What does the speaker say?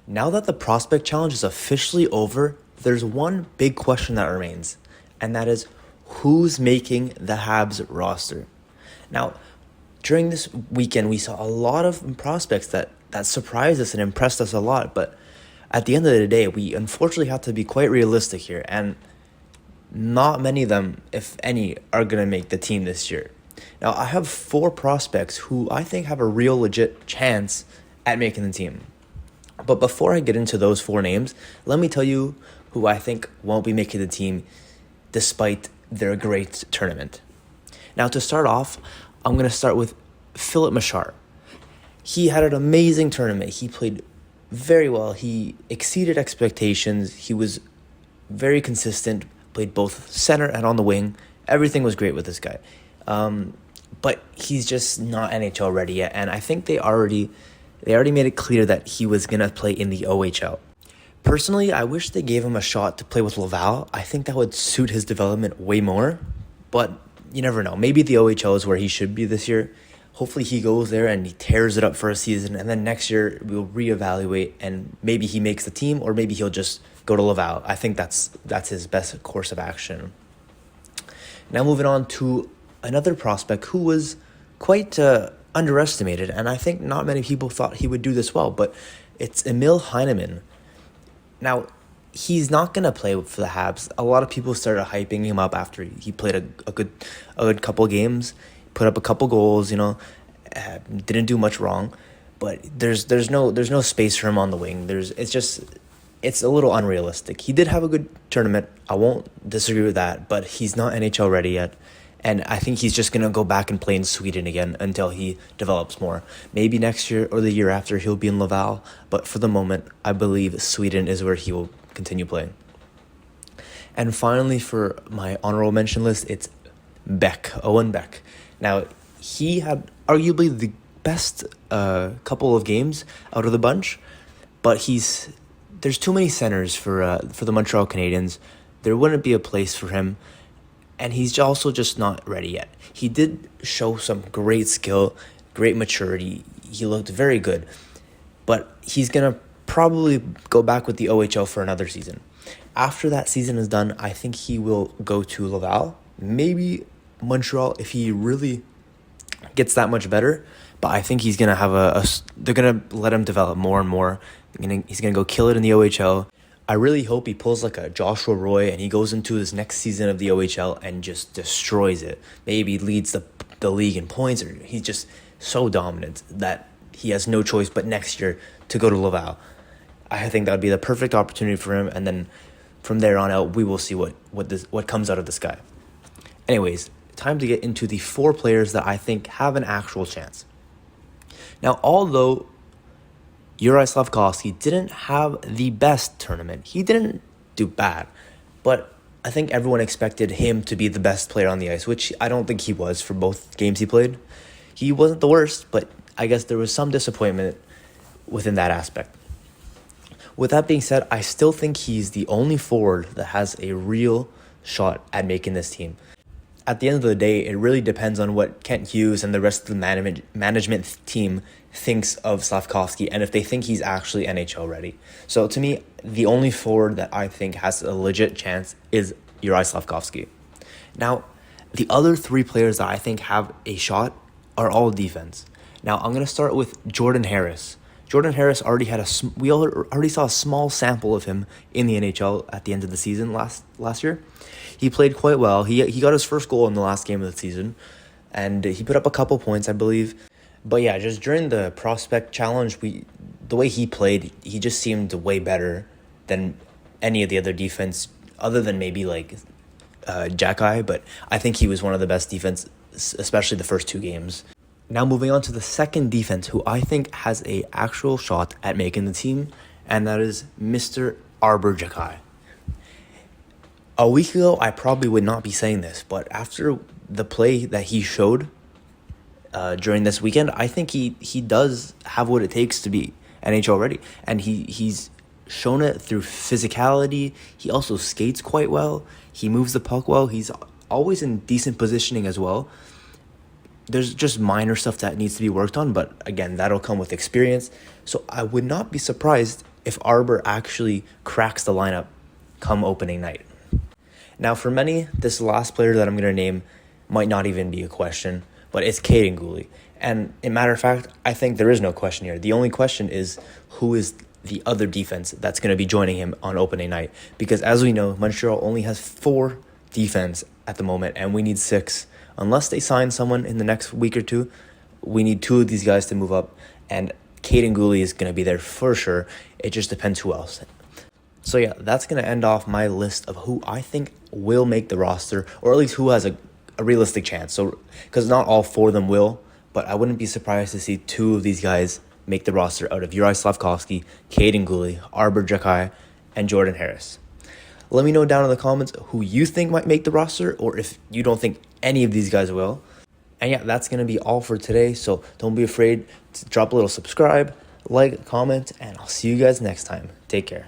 Now that the prospect challenge is officially over, there's one big question that remains, and that is who's making the Habs roster. Now, during this weekend, we saw a lot of prospects that surprised us and impressed us a lot, but at the end of the day, we unfortunately have to be quite realistic here, and not many of them, if any, are going to make the team this year. Now, I have 4 prospects who I think have a real legit chance at making the team. But before I get into those 4 names, let me tell you who I think won't be making the team despite their great tournament. Now, to start off, I'm going to start with Filip Mesar. He had an amazing tournament. He played very well. He exceeded expectations. He was very consistent, played both center and on the wing. Everything was great with this guy. But he's just not NHL ready yet, and I think they already made it clear that he was going to play in the OHL. Personally, I wish they gave him a shot to play with Laval. I think that would suit his development way more, but you never know. Maybe the OHL is where he should be this year. Hopefully he goes there and he tears it up for a season, and then next year we'll reevaluate and maybe he makes the team or maybe he'll just go to Laval. I think that's his best course of action. Now moving on to another prospect who was quite underestimated, and I think not many people thought he would do this well, but it's Emil Heineman. Now, he's not going to play for the Habs. A lot of people started hyping him up after he played a good couple games, put up a couple goals, didn't do much wrong, but there's no space for him on the wing. It's a little unrealistic. He did have a good tournament. I won't disagree with that, but he's not NHL ready yet. And I think he's just going to go back and play in Sweden again until he develops more. Maybe next year or the year after he'll be in Laval. But for the moment, I believe Sweden is where he will continue playing. And finally, for my honorable mention list, it's Beck, Owen Beck. Now, he had arguably the best couple of games out of the bunch. But there's too many centers for the Montreal Canadiens. There wouldn't be a place for him. And he's also just not ready yet. He did show some great skill, great maturity. He looked very good. But he's going to probably go back with the OHL for another season. After that season is done, I think he will go to Laval. Maybe Montreal if he really gets that much better. But I think he's going to have they're going to let him develop more and more. He's going to go kill it in the OHL. I really hope he pulls like a Joshua Roy and he goes into his next season of the OHL and just destroys it. Maybe leads the league in points, or he's just so dominant that he has no choice but next year to go to Laval. I think that would be the perfect opportunity for him, and then from there on out, we will see what comes out of this guy. Anyways, time to get into the 4 players that I think have an actual chance. Now, although Juraj Slafkovsky didn't have the best tournament. He didn't do bad, but I think everyone expected him to be the best player on the ice, which I don't think he was for both games he played. He wasn't the worst, but I guess there was some disappointment within that aspect. With that being said, I still think he's the only forward that has a real shot at making this team. At the end of the day, it really depends on what Kent Hughes and the rest of the management team thinks of Slafkovsky and if they think he's actually NHL ready. So to me, the only forward that I think has a legit chance is Juraj Slafkovsky. Now, the other 3 players that I think have a shot are all defense. Now, I'm going to start with Jordan Harris. Jordan Harris we already saw a small sample of him in the NHL at the end of the season last year. He played quite well. He got his first goal in the last game of the season, and he put up a couple points, I believe. But yeah, just during the prospect challenge, the way he played, he just seemed way better than any of the other defense, other than maybe like Xhekaj. But I think he was one of the best defense, especially the first 2 games. Now moving on to the second defense, who I think has a actual shot at making the team, and that is Mr. Arber Xhekaj. A week ago, I probably would not be saying this, but after the play that he showed during this weekend, I think he does have what it takes to be NHL ready, and he's shown it through physicality. He also skates quite well. He moves the puck well. He's always in decent positioning as well. There's just minor stuff that needs to be worked on, but again, that'll come with experience. So I would not be surprised if Arber actually cracks the lineup come opening night. Now, for many, this last player that I'm going to name might not even be a question, but it's Kaiden Ghule. And in matter of fact, I think there is no question here. The only question is who is the other defense that's going to be joining him on opening night. Because as we know, Montreal only has 4 defense at the moment, and we need 6. Unless they sign someone in the next week or two, we need 2 of these guys to move up, and Kaiden Ghule is going to be there for sure. It just depends who else. So yeah, that's going to end off my list of who I think will make the roster, or at least who has a realistic chance. So, because not all 4 of them will, but I wouldn't be surprised to see 2 of these guys make the roster out of Juraj Slafkovsky, Kaiden Ghule, Arber Xhekaj, and Jordan Harris. Let me know down in the comments who you think might make the roster, or if you don't think any of these guys will. And yeah, that's going to be all for today, so don't be afraid to drop a little subscribe, like, comment, and I'll see you guys next time. Take care.